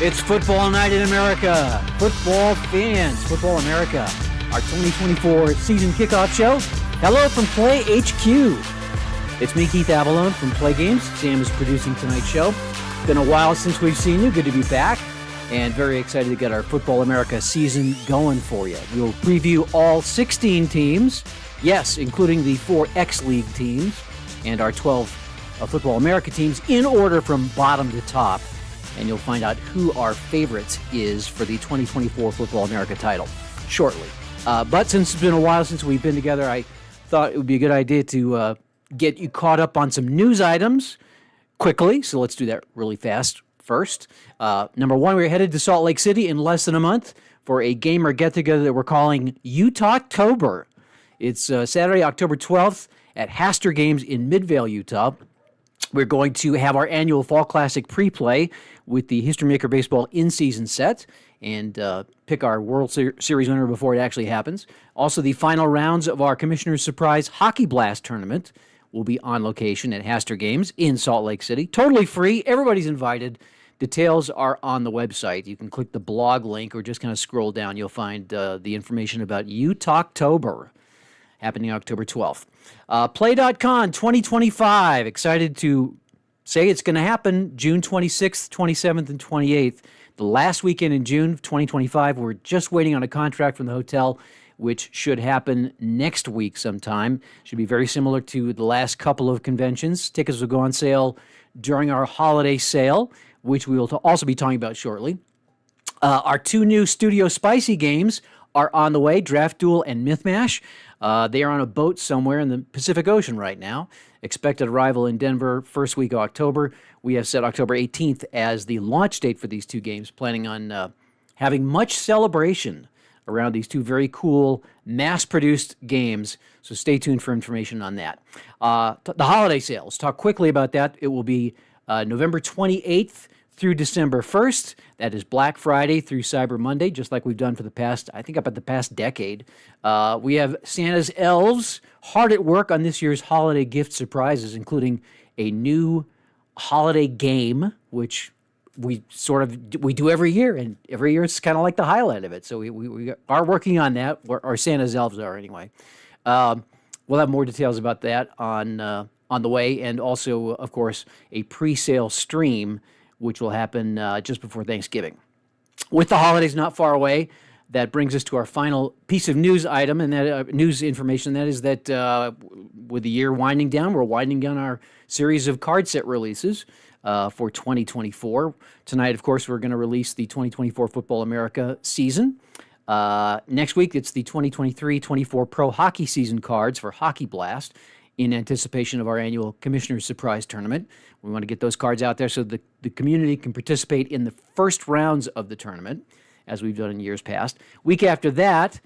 It's Football Night in America. Football fans, Football America, our 2024 season kickoff show. Hello from PLAAY HQ. It's me, Keith Avalone from PLAAY Games. Sam is producing tonight's show. Been a while since we've seen you. Good to be back. And very excited to get our Football America season going for you. We will preview all 16 teams, yes, including the 4 X-League teams and our 12 Football America teams in order from bottom to top. And you'll find out who our favorites is for the 2024 Football America title shortly. But since it's been a while since we've been together, I thought it would be a good idea to get you caught up on some news items quickly. So let's do that really fast first. Number one, we're headed to Salt Lake City in less than a month for a gamer get-together that we're calling Utah-tober. It's Saturday, October 12th at Haster Games in Midvale, Utah. We're going to have our annual Fall Classic pre-play with the History Maker Baseball in-season set and pick our World Series winner before it actually happens. Also, the final rounds of our Commissioner's Surprise Hockey Blast tournament will be on location at Haster Games in Salt Lake City. Totally free. Everybody's invited. Details are on the website. You can click the blog link or just kind of scroll down. You'll find the information about Utah-tober happening October 12th. Play.con 2025. Excited to say it's going to happen June 26th, 27th, and 28th. The last weekend in June 2025. We're just waiting on a contract from the hotel, which should happen next week sometime. Should be very similar to the last couple of conventions. Tickets will go on sale during our holiday sale, which we will also be talking about shortly. Our 2 new Studio Spicy games are on the way, Draft Duel and Myth Mash. They are on a boat somewhere in the Pacific Ocean right now. Expected arrival in Denver first week of October. We have set October 18th as the launch date for these 2 games, planning on having much celebration around these 2 very cool mass-produced games. So stay tuned for information on that. The holiday sales, talk quickly about that. It will be November 28th through December 1st. That is Black Friday through Cyber Monday, just like we've done for the past, I think about the past decade. We have Santa's elves hard at work on this year's holiday gift surprises, including a new holiday game, which we do every year, and every year it's kind of like the highlight of it. So we are working on that, or Santa's elves are anyway. We'll have more details about that on the way, and also, of course, a pre-sale stream, which will happen just before Thanksgiving. With the holidays not far away, that brings us to our final piece of news item, and that news information, that is that with the year winding down, we're winding down our series of card set releases for 2024. Tonight, of course, we're going to release the 2024 Football America season. Next week, it's the 2023-24 Pro Hockey season cards for Hockey Blast in anticipation of our annual Commissioner's Surprise Tournament. We want to get those cards out there so the community can participate in the first rounds of the tournament, as we've done in years past. Week after that,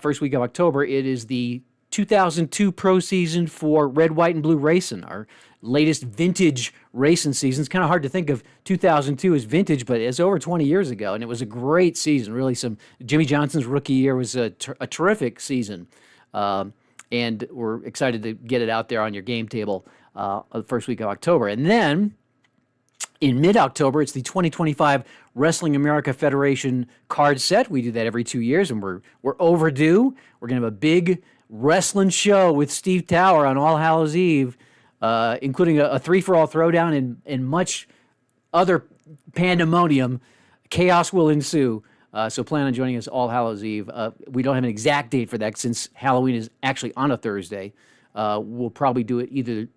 first week of October, it is the 2002 Pro season for Red, White, and Blue Racing, our latest vintage racing season. It's kind of hard to think of 2002 as vintage, but it's over 20 years ago, and it was a great season. Really, Jimmy Johnson's rookie year was a terrific season. And we're excited to get it out there on your game table the first week of October. And then in mid-October, it's the 2025 Wrestling America Federation card set. We do that every 2 years, and we're overdue. We're going to have a big wrestling show with Steve Tower on All Hallows Eve, including a three-for-all throwdown and much other pandemonium. Chaos will ensue. So plan on joining us All Hallows Eve. We don't have an exact date for that since Halloween is actually on a Thursday. We'll probably do it either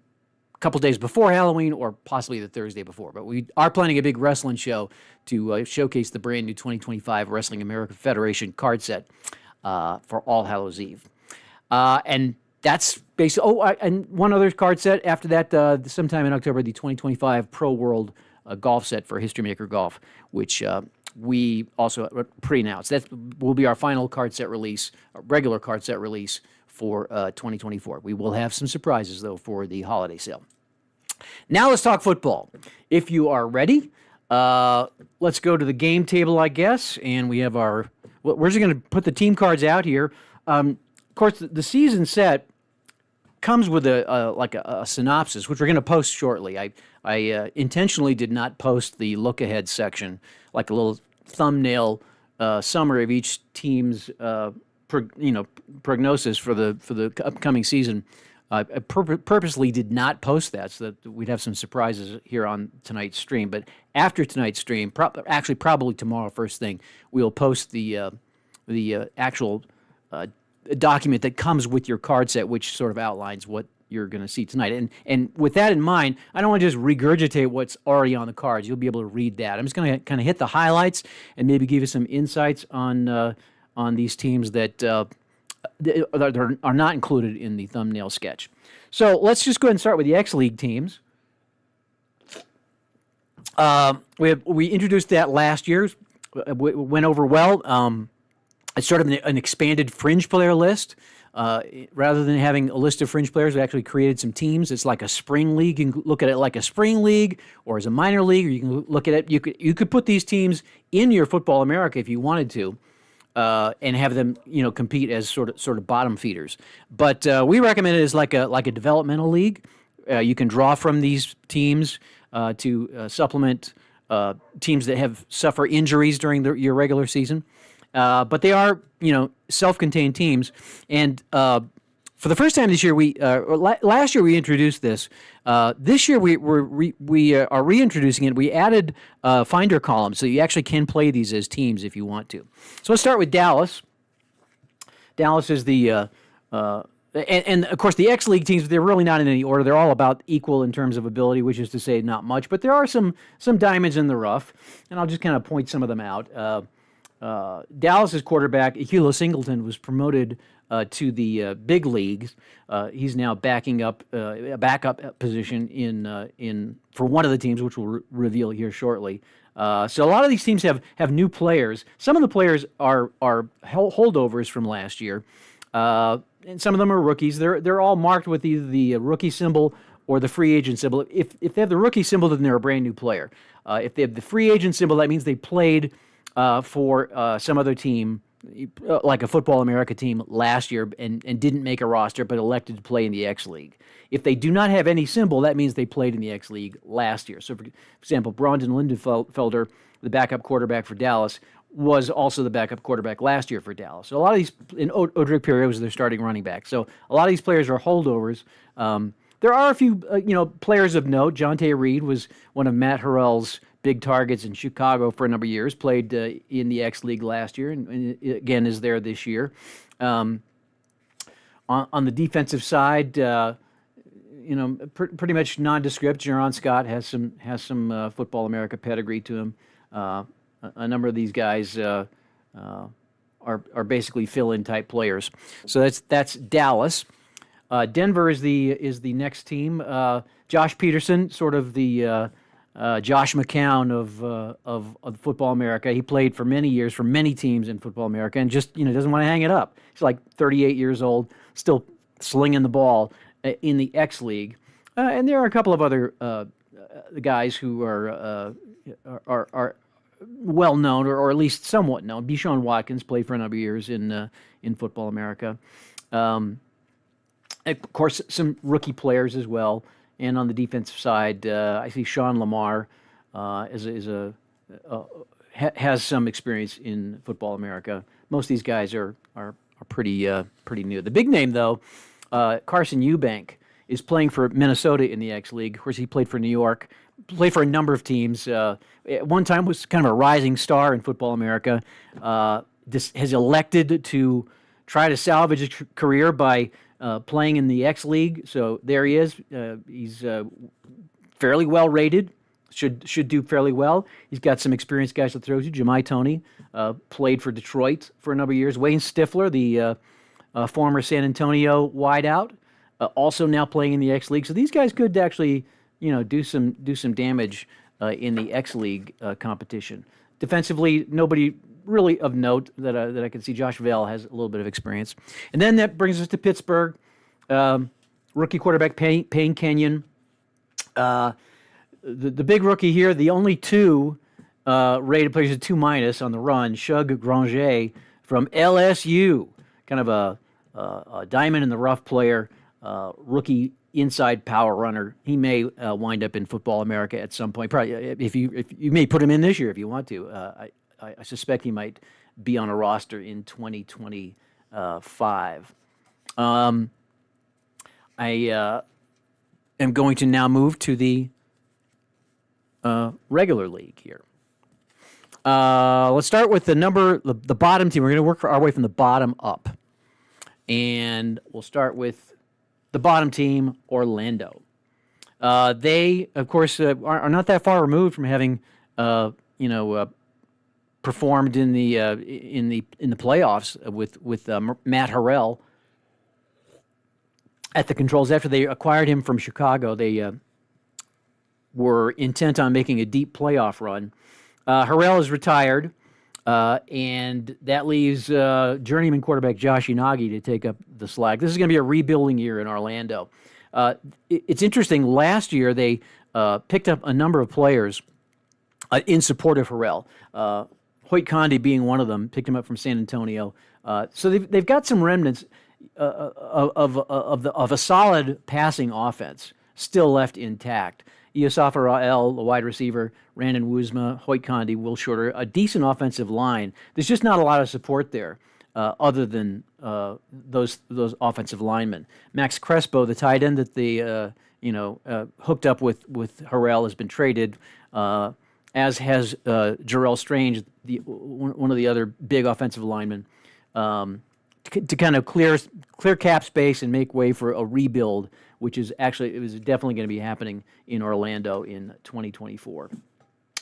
a couple days before Halloween or possibly the Thursday before. But we are planning a big wrestling show to showcase the brand new 2025 Wrestling America Federation card set for All Hallows Eve. And that's basically, and one other card set after that, sometime in October, the 2025 Pro World Golf set for History Maker Golf, which we also pre-announced. That will be our final card set release, regular card set release for 2024. We will have some surprises, though, for the holiday sale. Now let's talk football. If you are ready, let's go to the game table, I guess, and we have our... We're just going to put the team cards out here. Of course, the season set comes with a synopsis, which we're going to post shortly. I I intentionally did not post the look ahead section, like a little thumbnail summary of each team's prognosis for the upcoming season. I purposely did not post that so that we'd have some surprises here on tonight's stream. But after tonight's stream, probably tomorrow first thing, we'll post the actual document that comes with your card set, which sort of outlines what you're going to see tonight. And with that in mind, I don't want to just regurgitate what's already on the cards. You'll be able to read that. I'm just going to kind of hit the highlights and maybe give you some insights on these teams that are not included in the thumbnail sketch. So let's just go ahead and start with the X League teams. We introduced that last year. Went over well. It's sort of an expanded fringe player list. Rather than having a list of fringe players, we actually created some teams. It's like a spring league. You can look at it like a spring league or as a minor league, or you can look at it. You could put these teams in your Football America if you wanted to. And have them, compete as sort of bottom feeders. But we recommend it as like a developmental league. You can draw from these teams to supplement teams that suffer injuries during your regular season. But they are, self-contained teams. And for the first time this year, last year we introduced this. This year we are reintroducing it. We added finder columns, so you actually can play these as teams if you want to. So let's start with Dallas. Dallas is the and of course the X League teams. They're really not in any order. They're all about equal in terms of ability, which is to say not much. But there are some diamonds in the rough, and I'll just kind of point some of them out. Dallas's quarterback Hilo Singleton was promoted to the big leagues. He's now backing up a backup position in for one of the teams, which we'll reveal here shortly. So a lot of these teams have new players. Some of the players are holdovers from last year, and some of them are rookies. They're all marked with either the rookie symbol or the free agent symbol. If they have the rookie symbol, then they're a brand new player. If they have the free agent symbol, that means they played for some other team, like a Football America team last year and didn't make a roster but elected to play in the X League. If they do not have any symbol, that means they played in the X League last year. So, for example, Brandon Lindenfelder, the backup quarterback for Dallas, was also the backup quarterback last year for Dallas. So a lot of these, in Odrick Perry was their starting running back. So a lot of these players are holdovers. There are a few, players of note. Jonte Reed was one of Matt Harrell's big targets in Chicago for a number of years, played in the X League last year, and again is there this year. On the defensive side, pretty much nondescript. Jaron Scott has some Football America pedigree to him. A number of these guys are basically fill-in type players. So that's Dallas. Denver is the next team. Josh Peterson, sort of the Josh McCown of Football America. He played for many years for many teams in Football America, and just doesn't want to hang it up. He's like 38 years old, still slinging the ball in the X League. And there are a couple of other guys who are well known, or at least somewhat known. Bichon Watkins played for a number of years in Football America. Of course, some rookie players as well. And on the defensive side, I see Sean Lamar has some experience in Football America. Most of these guys are pretty new. The big name, though, Carson Eubank, is playing for Minnesota in the X League. Of course, he played for New York, played for a number of teams. At one time was kind of a rising star in Football America. Has elected to try to salvage his career by playing in the X League. So there he is. He's fairly well rated. Should do fairly well. He's got some experienced guys to throw to. Jemai Toney played for Detroit for a number of years. Wayne Stifler, the former San Antonio wideout, also now playing in the X League. So these guys could actually, do some damage in the X League competition. Defensively, nobody really of note that I can see. Josh Vale has a little bit of experience. And then that brings us to Pittsburgh. Rookie quarterback Payne Kenyon. The big rookie here, the only two rated players, a 2- on the run, Shug Granger from LSU, kind of a diamond in the rough player, rookie inside power runner. He may wind up in Football America at some point. Probably, if you may put him in this year if you want to. I suspect he might be on a roster in 2025. I am going to now move to the regular league here. Let's start with the bottom team. We're going to work our way from the bottom up. And we'll start with the bottom team, Orlando. They, of course, are not that far removed from having, performed in the playoffs with Matt Harrell at the controls. After they acquired him from Chicago, they were intent on making a deep playoff run. Harrell is retired, and that leaves journeyman quarterback Josh Yanagi to take up the slack. This is going to be a rebuilding year in Orlando. It's interesting. Last year, they picked up a number of players in support of Harrell. Hoyt Conde being one of them, picked him up from San Antonio. So they've got some remnants of a solid passing offense still left intact. Yusufa Ra'el, the wide receiver, Randon Woosma, Hoyt Conde, Will Shorter, a decent offensive line. There's just not a lot of support there other than those offensive linemen. Max Crespo, the tight end that they hooked up with Harrell, has been traded, as has Jarrell Strange, one of the other big offensive linemen, to kind of clear cap space and make way for a rebuild, which is definitely going to be happening in Orlando in 2024.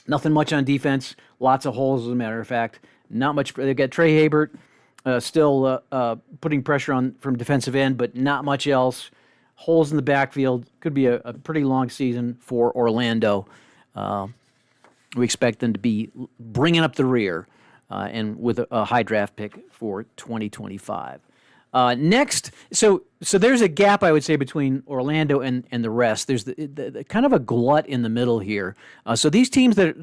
Nothing much on defense, lots of holes as a matter of fact. Not much. They've got Trey Habert still putting pressure on from defensive end, but not much else. Holes in the backfield. Could be a pretty long season for Orlando. We expect them to be bringing up the rear and with a high draft pick for 2025. Next, so there's a gap, I would say, between Orlando and the rest. There's the kind of a glut in the middle here. So these teams the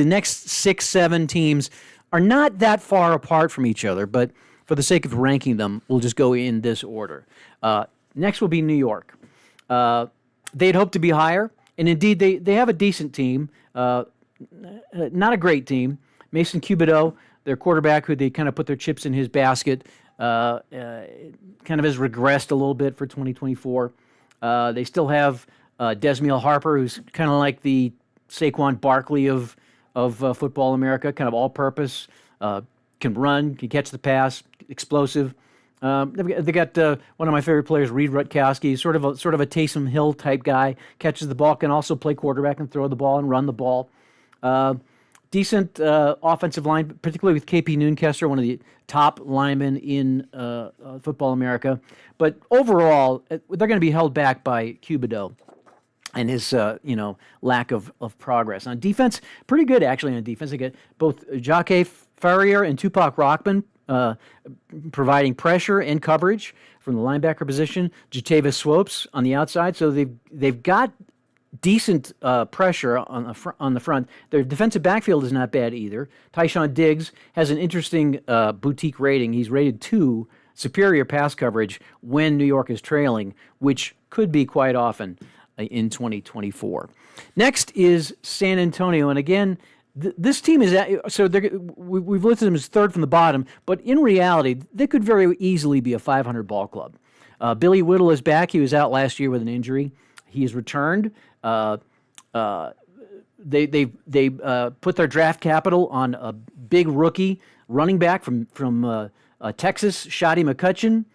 next 6-7 teams are not that far apart from each other, but for the sake of ranking them, we'll just go in this order. Next will be New York. They'd hoped to be higher, and indeed they have a decent team, not a great team. Mason Cubido, their quarterback, who they kind of put their chips in his basket, kind of has regressed a little bit for 2024. They still have Desmiel Harper, who's kind of like the Saquon Barkley of Football America, kind of all-purpose, can run, can catch the pass, explosive. They got one of my favorite players, Reed Rutkowski, sort of a Taysom Hill type guy, catches the ball, can also play quarterback and throw the ball and run the ball. Decent offensive line, particularly with KP Noonkester, one of the top linemen in Football America. But overall, they're going to be held back by Cubido and his lack of progress. On defense, pretty good actually on defense. They get both Jacques Farrier and Tupac Rockman providing pressure and coverage from the linebacker position. Jatavis Swopes on the outside. So they've got decent pressure on the front. Their defensive backfield is not bad either. Tyshawn Diggs has an interesting boutique rating. He's rated 2, superior pass coverage when New York is trailing, which could be quite often in 2024. Next is San Antonio, and again, this team is we've listed them as third from the bottom, but in reality, they could very easily be a 500 ball club. Billy Whittle is back. He was out last year with an injury. He has returned. They put their draft capital on a big rookie running back from Texas, Shadi McCutcheon,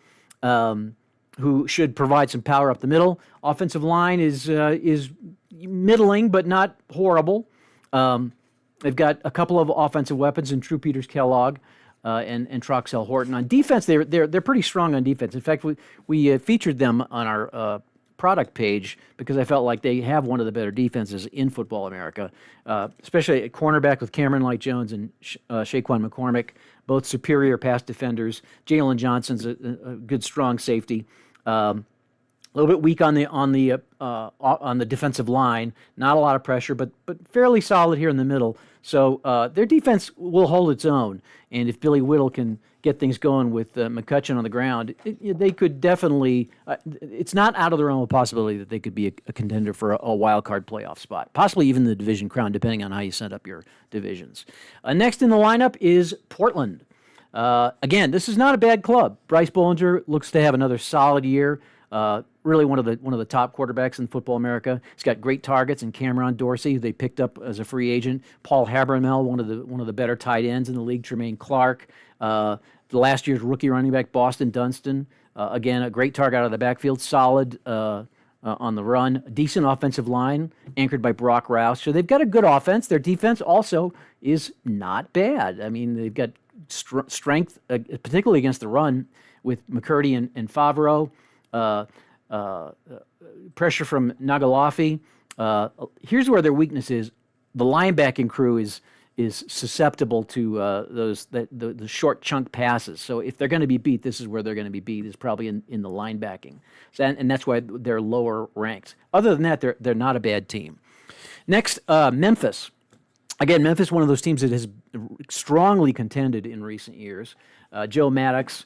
who should provide some power up the middle. Offensive line is middling, but not horrible. They've got a couple of offensive weapons in True Peters Kellogg and Troxell Horton. On defense, they're pretty strong on defense. In fact, we featured them on our product page because I felt like they have one of the better defenses in Football America, especially at cornerback with Cameron Light Jones and Shaquan McCormick, both superior pass defenders. Jalen Johnson's a good, strong safety. A little bit weak on the defensive line. Not a lot of pressure, but fairly solid here in the middle. So their defense will hold its own. And if Billy Whittle can get things going with McCutcheon on the ground, they could definitely. It's not out of the realm of possibility that they could be a contender for a wild card playoff spot, possibly even the division crown, depending on how you set up your divisions. Next in the lineup is Portland. Again, this is not a bad club. Bryce Bollinger looks to have another solid year. Really one of the top quarterbacks in Football America. He's got great targets, and Cameron Dorsey, who they picked up as a free agent. Paul Habernell, one of the better tight ends in the league. Tremaine Clark, the last year's rookie running back Boston Dunston. Again, a great target out of the backfield. Solid on the run. A decent offensive line anchored by Brock Rouse. So they've got a good offense. Their defense also is not bad. I mean, they've got strength, particularly against the run, with McCurdy and Favreau. Pressure from Nagalafi. Here's where their weakness is: the linebacking crew is susceptible to the short chunk passes. So if they're going to be beat, this is where they're going to be beat. Is probably in the linebacking, and that's why they're lower ranked. Other than that, they're not a bad team. Next, Memphis. Again, Memphis, one of those teams that has strongly contended in recent years. Joe Maddox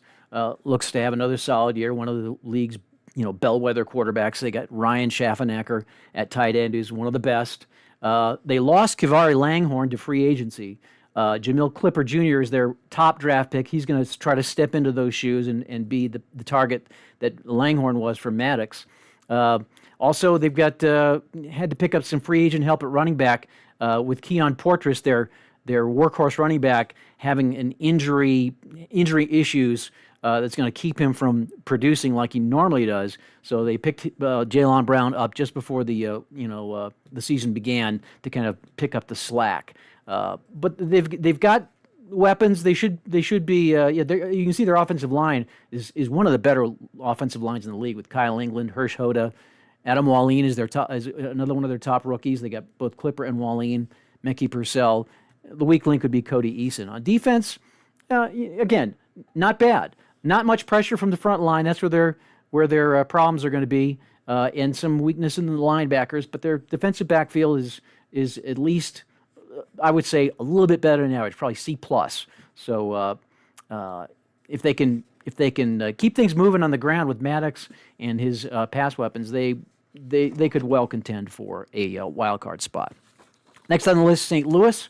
looks to have another solid year. One of the league's bellwether quarterbacks. They got Ryan Schaffenacker at tight end, who's one of the best. They lost Kivari Langhorne to free agency. Jamil Clipper Jr. is their top draft pick. He's going to try to step into those shoes and be the target that Langhorne was for Maddox. Also, they've got had to pick up some free agent help at running back with Keon Portress, their workhorse running back, having an injury issues that's going to keep him from producing like he normally does. So they picked Jalen Brown up just before the season began to kind of pick up the slack. But they've got weapons. They should be. You can see their offensive line is one of the better offensive lines in the league with Kyle England, Hirsch Hoda. Adam Wallin is another one of their top rookies. They got both Clipper and Wallin, Mickey Purcell. The weak link would be Cody Eason. On defense, again, not bad. Not much pressure from the front line. That's where their problems are going to be, and some weakness in the linebackers. But their defensive backfield is at least, I would say, a little bit better than average, probably C+. So if they can keep things moving on the ground with Maddox and his pass weapons, they could well contend for a wild card spot. Next on the list, St. Louis.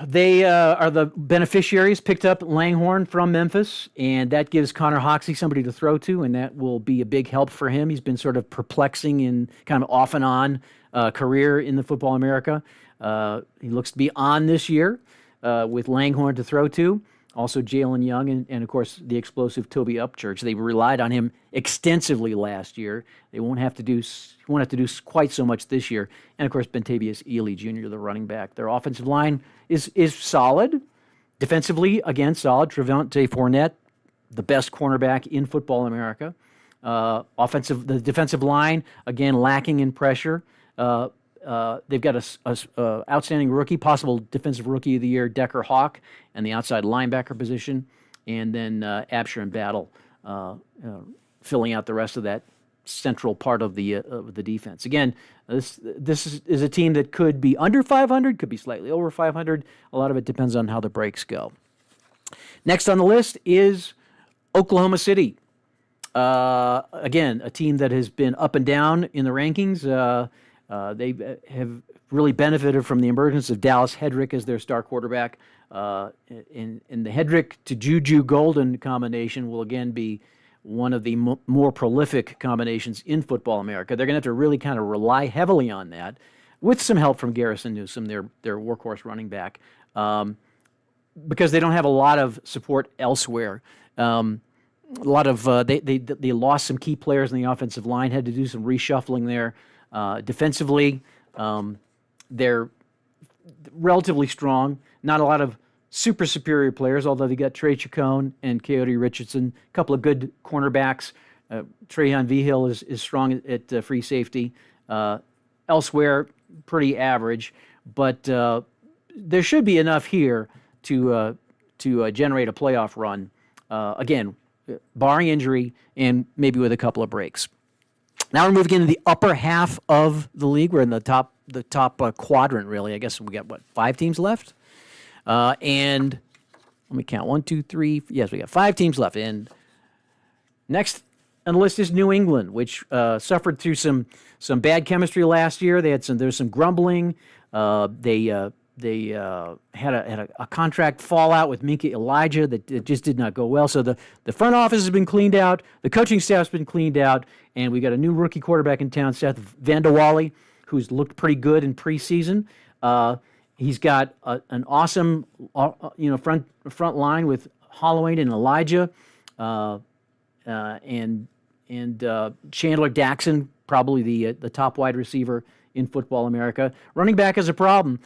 They are the beneficiaries, picked up Langhorne from Memphis, and that gives Connor Hoxie somebody to throw to, and that will be a big help for him. He's been sort of perplexing in kind of off and on career in the Football America. He looks to be on this year with Langhorne to throw to. Also Jalen Young and of course, the explosive Toby Upchurch. They relied on him extensively last year. They won't have to do quite so much this year. And, of course, Bentavious Ely Jr., the running back. Their offensive line is solid. Defensively, again, solid. Trevante Fournette, the best cornerback in Football America. The defensive line, again, lacking in pressure. They've got a outstanding rookie, possible defensive rookie of the year, Decker Hawk, and the outside linebacker position, and then Absher and Battle filling out the rest of that central part of the defense. Again, this is a team that could be under 500, could be slightly over 500. A lot of it depends on how the breaks go. Next on the list is Oklahoma City. Again, a team that has been up and down in the rankings. They have really benefited from the emergence of Dallas Hedrick as their star quarterback. And the Hedrick to Juju Golden combination will again be one of the more prolific combinations in Football America. They're going to have to really kind of rely heavily on that, with some help from Garrison Newsome, their workhorse running back, because they don't have a lot of support elsewhere. They lost some key players in the offensive line, had to do some reshuffling there. Defensively, they're relatively strong. Not a lot of super superior players, although they got Trey Chacon and Coyote Richardson, a couple of good cornerbacks. Trahan Vigil is strong at free safety. Elsewhere, pretty average, but there should be enough here to generate a playoff run. Again, barring injury and maybe with a couple of breaks. Now we're moving into the upper half of the league. We're in the top quadrant, really. I guess we got, 5 teams left? And let me count. 1, 2, 3. Yes, we got 5 teams left. And next on the list is New England, which suffered through some bad chemistry last year. There's some grumbling. They had a contract fallout with Minka Elijah that just did not go well. So the front office has been cleaned out, the coaching staff's been cleaned out, and we got a new rookie quarterback in town, Seth Van Der Walle, who's looked pretty good in preseason. He's got an awesome front line with Holloway and Elijah, and Chandler Jackson, probably the top wide receiver in Football America. Running back is a problem.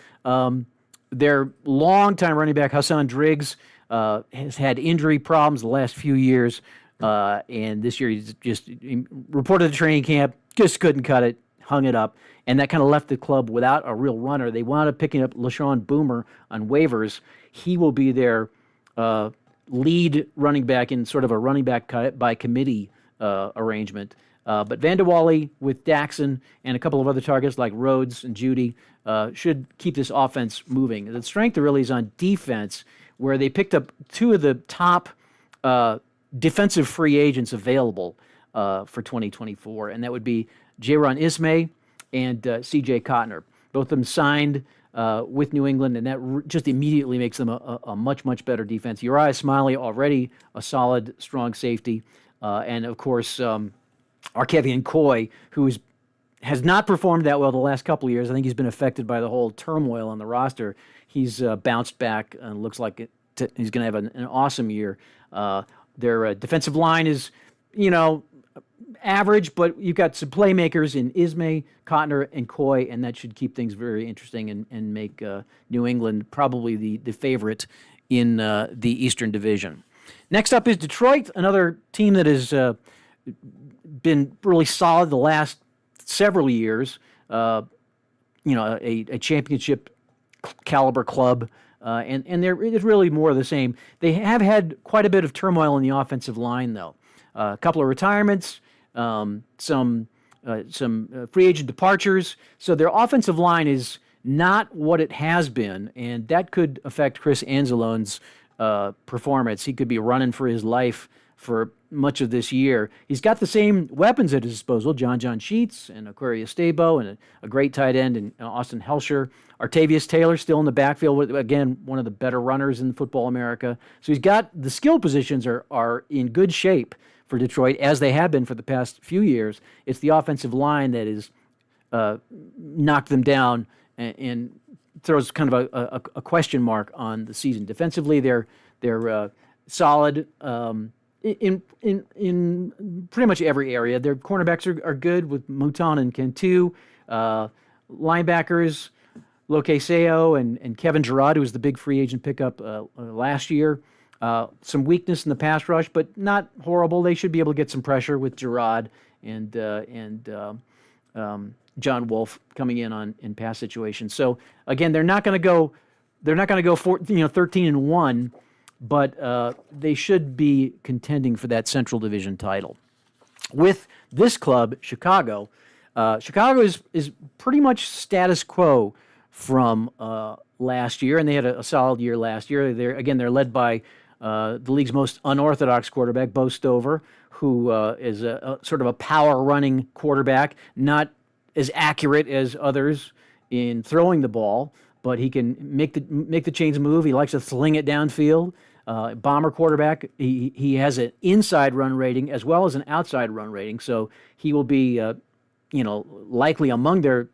Their longtime running back, Hassan Driggs, has had injury problems the last few years, and this year he reported to training camp, just couldn't cut it, hung it up, and that kind of left the club without a real runner. They wound up picking up LaShawn Boomer on waivers. He will be their lead running back in sort of a running back by committee arrangement. But Van Der Walle with Daxon and a couple of other targets like Rhodes and Judy should keep this offense moving. The strength really is on defense, where they picked up 2 of the top defensive free agents available for 2024, and that would be Jaron Ismay and C.J. Cotner. Both of them signed with New England, and that just immediately makes them a much, much better defense. Uriah Smiley, already a solid, strong safety, and of course Arkevian Coy, who has not performed that well the last couple of years. I think he's been affected by the whole turmoil on the roster. He's bounced back and looks like he's going to have an awesome year. Their defensive line is, average, but you've got some playmakers in Ismay, Cotner, and Coy, and that should keep things very interesting and make New England probably the favorite in the Eastern Division. Next up is Detroit, another team that has been really solid the last several years. A championship caliber club, and it's really more of the same. They have had quite a bit of turmoil in the offensive line, though. A couple of retirements, some free agent departures. So their offensive line is not what it has been, and that could affect Chris Anzalone's performance. He could be running for his life for much of this year. He's got the same weapons at his disposal, John Sheets and Aquarius Stabo, and a great tight end in Austin Helsher. Artavius Taylor still in the backfield, again, one of the better runners in Football America. So he's got the skill positions are in good shape for Detroit, as they have been for the past few years. It's the offensive line that is knocked them down and throws kind of a question mark on the season. Defensively, they're solid in pretty much every area. Their cornerbacks are good with Mouton and Cantu. Linebackers, Loke Seo and Kevin Girard, who was the big free agent pickup last year. Some weakness in the pass rush, but not horrible. They should be able to get some pressure with Girard and John Wolf coming in pass situations. So again, they're not going to go 13-1, but they should be contending for that Central Division title. With this club, Chicago is pretty much status quo from last year, and they had a solid year last year. They're led by the league's most unorthodox quarterback, Bo Stover, who is a sort of a power-running quarterback, not as accurate as others in throwing the ball, but he can make the chains move. He likes to sling it downfield. Bomber quarterback. He has an inside run rating as well as an outside run rating, so he will be likely among their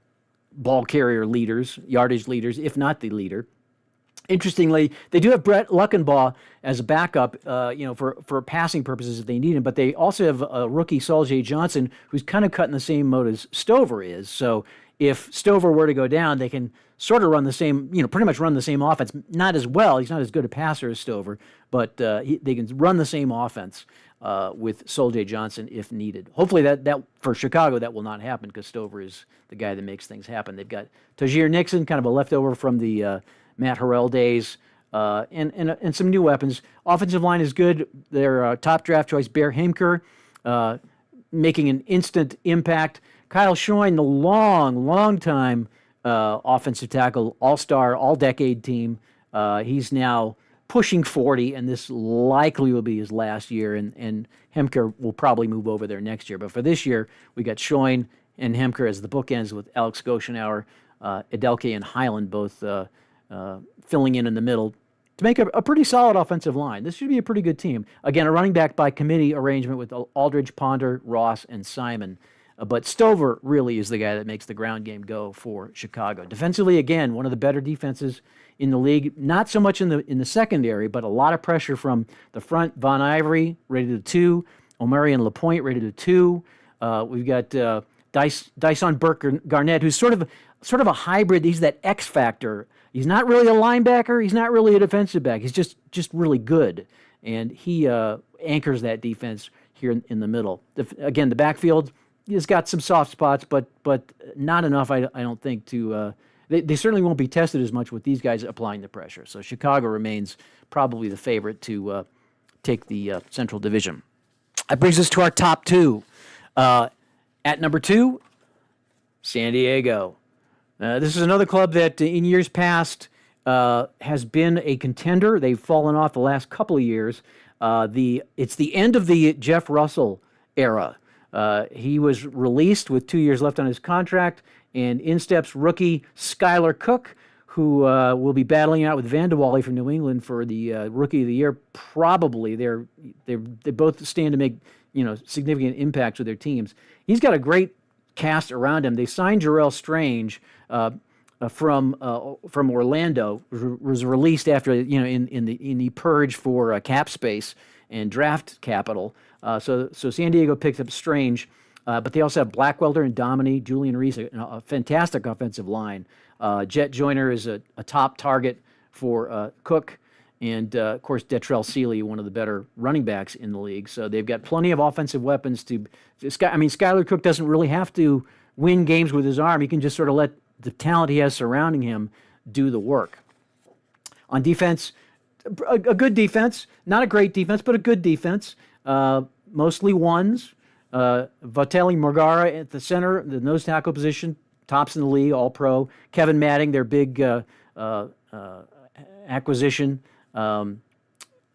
ball carrier leaders, yardage leaders, if not the leader. Interestingly, they do have Brett Luckenbaugh as a backup, for passing purposes if they need him, but they also have a rookie, Saul J. Johnson, who's kind of cut in the same mode as Stover is. So if Stover were to go down, they can sort of run the same, pretty much run the same offense. Not as well. He's not as good a passer as Stover, but they can run the same offense with Saul J. Johnson if needed. Hopefully that for Chicago, that will not happen because Stover is the guy that makes things happen. They've got Tajir Nixon, kind of a leftover from the Matt Harrell days, and some new weapons. Offensive line is good. Their top draft choice, Bear Hamker, making an instant impact. Kyle Schoen, the long time offensive tackle, all-star, all-decade team. He's now pushing 40, and this likely will be his last year, and Hemker will probably move over there next year. But for this year, we got Schoen and Hemker as the bookends with Alex Goshenauer, Adelke, and Highland both filling in the middle to make a pretty solid offensive line. This should be a pretty good team. Again, a running back by committee arrangement with Aldridge, Ponder, Ross, and Simon. But Stover really is the guy that makes the ground game go for Chicago. Defensively, again, one of the better defenses in the league. Not so much in the secondary, but a lot of pressure from the front. Von Ivory rated a 2. Omarion LaPointe rated a 2. We've got Dyson Burke-Garnett, who's sort of a hybrid. He's that X factor. He's not really a linebacker. He's not really a defensive back. He's just really good, and he anchors that defense here in the middle. Again, the backfield has got some soft spots, but not enough, I don't think, to they certainly won't be tested as much with these guys applying the pressure. So Chicago remains probably the favorite to take the Central Division. That brings us to our top two. At number 2, San Diego. This is another club that in years past has been a contender. They've fallen off the last couple of years. It's the end of the Jeff Russell era. He was released with 2 years left on his contract, and in steps rookie Skylar Cook, who will be battling out with Vanderwally from New England for the Rookie of the Year. Probably they both stand to make significant impacts with their teams. He's got a great cast around him. They signed Jarrell Strange from Orlando, was released after in the purge for cap space and draft capital. So San Diego picks up Strange, but they also have Blackwelder and Domini, Julian Reese, a fantastic offensive line. Jet Joyner is a top target for Cook, and of course Detrell Seeley, one of the better running backs in the league. So they've got plenty of offensive weapons Skylar Cook doesn't really have to win games with his arm. He can just sort of let the talent he has surrounding him do the work. On defense, a good defense, not a great defense, but a good defense. Mostly ones. Vatelli Morgara at the center, the nose tackle position, tops in the league, all pro. Kevin Matting, their big acquisition.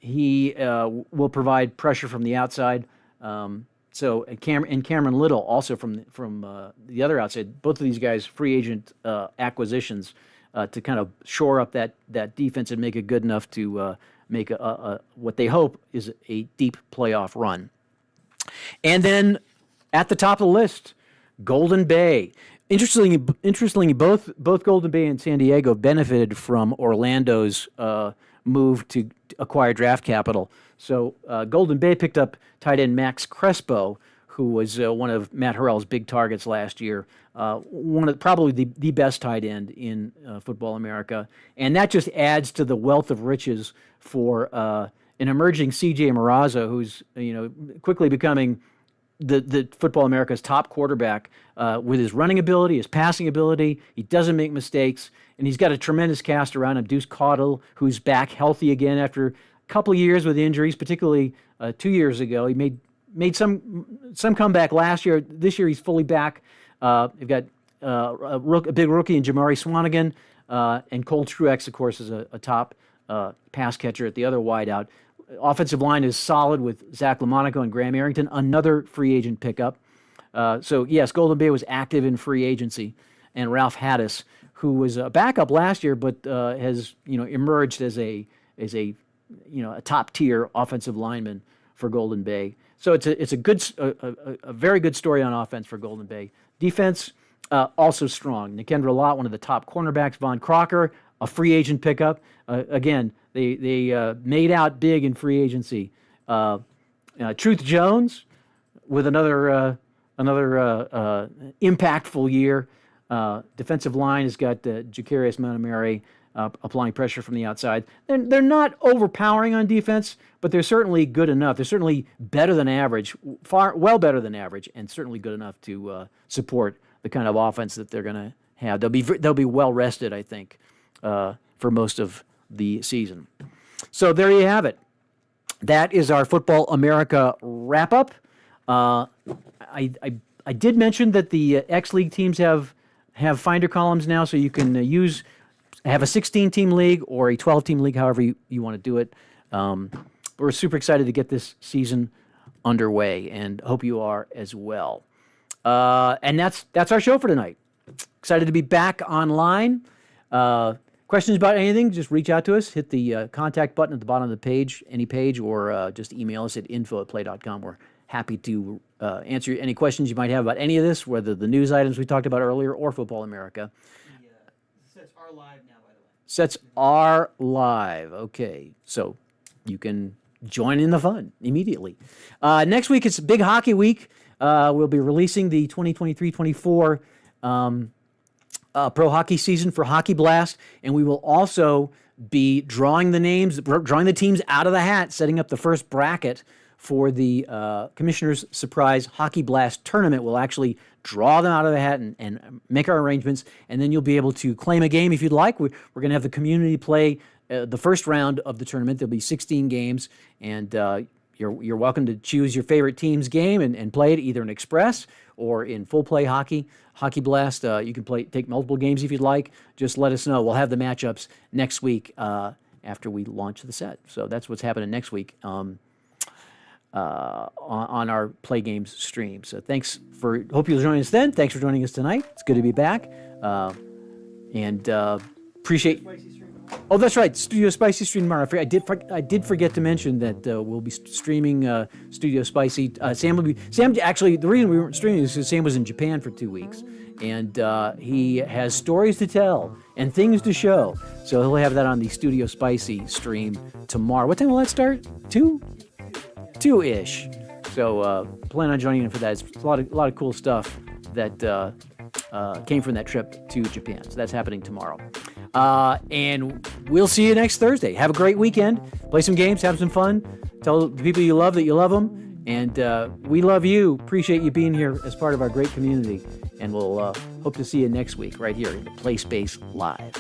He will provide pressure from the outside. Cameron Little also from the other outside. Both of these guys free agent acquisitions to kind of shore up that defense and make it good enough to make what they hope is a deep playoff run. And then at the top of the list, Golden Bay. Interestingly, both Golden Bay and San Diego benefited from Orlando's move to acquire draft capital. So Golden Bay picked up tight end Max Crespo, who was one of Matt Harrell's big targets last year. Probably the best tight end in Football America, and that just adds to the wealth of riches for an emerging C.J. Morazzo, who's quickly becoming the Football America's top quarterback with his running ability, his passing ability. He doesn't make mistakes, and he's got a tremendous cast around him. Deuce Caudill, who's back healthy again after a couple of years with injuries, particularly 2 years ago. He made some comeback last year. This year he's fully back. They've got a big rookie in Jamari Swanigan, and Cole Truex, of course, is a top pass catcher at the other wideout. Offensive line is solid with Zach LaMonaco and Graham Arrington, another free agent pickup. So yes, Golden Bay was active in free agency, and Ralph Haddis, who was a backup last year, but has emerged as a top tier offensive lineman for Golden Bay. So it's a very good story on offense for Golden Bay. Defense also strong. Nikendra Lott, one of the top cornerbacks. Von Crocker, a free agent pickup. Again, they made out big in free agency. Truth Jones with another impactful year. Defensive line has got Jacarius Montgomery applying pressure from the outside. They're not overpowering on defense, but they're certainly good enough. They're certainly better than average, well better than average, and certainly good enough to support the kind of offense that they're going to have. They'll be well rested, I think, for most of the season. So there you have it. That is our Football America wrap-up. I did mention that the X-League teams have finder columns now, so you can have a 16-team league or a 12-team league, however you want to do it. We're super excited to get this season underway, and hope you are as well. And that's our show for tonight. Excited to be back online. Questions about anything, just reach out to us. Hit the contact button at the bottom of the page, any page, or just email us at info@play.com. We're happy to answer any questions you might have about any of this, whether the news items we talked about earlier or Football America. The sets are live now, by the way. Sets are live. Okay, so you can join in the fun immediately. Next week, it's Big Hockey Week. We'll be releasing the 2023-24 pro hockey season for Hockey Blast, and we will also be drawing the teams out of the hat, setting up the first bracket for the Commissioner's Surprise Hockey Blast tournament. We'll actually draw them out of the hat and make our arrangements, and then you'll be able to claim a game if you'd like. We're going to have the community play the first round of the tournament. There'll be 16 games, and you're welcome to choose your favorite team's game and play it either in Express or in full play hockey. Hockey Blast, you can take multiple games if you'd like. Just let us know. We'll have the matchups next week after we launch the set. So that's what's happening next week on our Play Games stream. So hope you'll join us then. Thanks for joining us tonight. It's good to be back. And appreciate... Oh, that's right. Studio Spicy stream tomorrow. I did forget to mention that we'll be streaming Studio Spicy. Sam actually, the reason we weren't streaming is because Sam was in Japan for 2 weeks, and he has stories to tell and things to show. So he'll have that on the Studio Spicy stream tomorrow. What time will that start? 2-ish. So plan on joining in for that. It's a lot of cool stuff that came from that trip to Japan. So that's happening tomorrow. And we'll see you next Thursday. Have a great weekend. Play some games, have some fun. Tell the people you love that you love them. And we love you. Appreciate you being here as part of our great community. And we'll hope to see you next week right here at Play Space Live.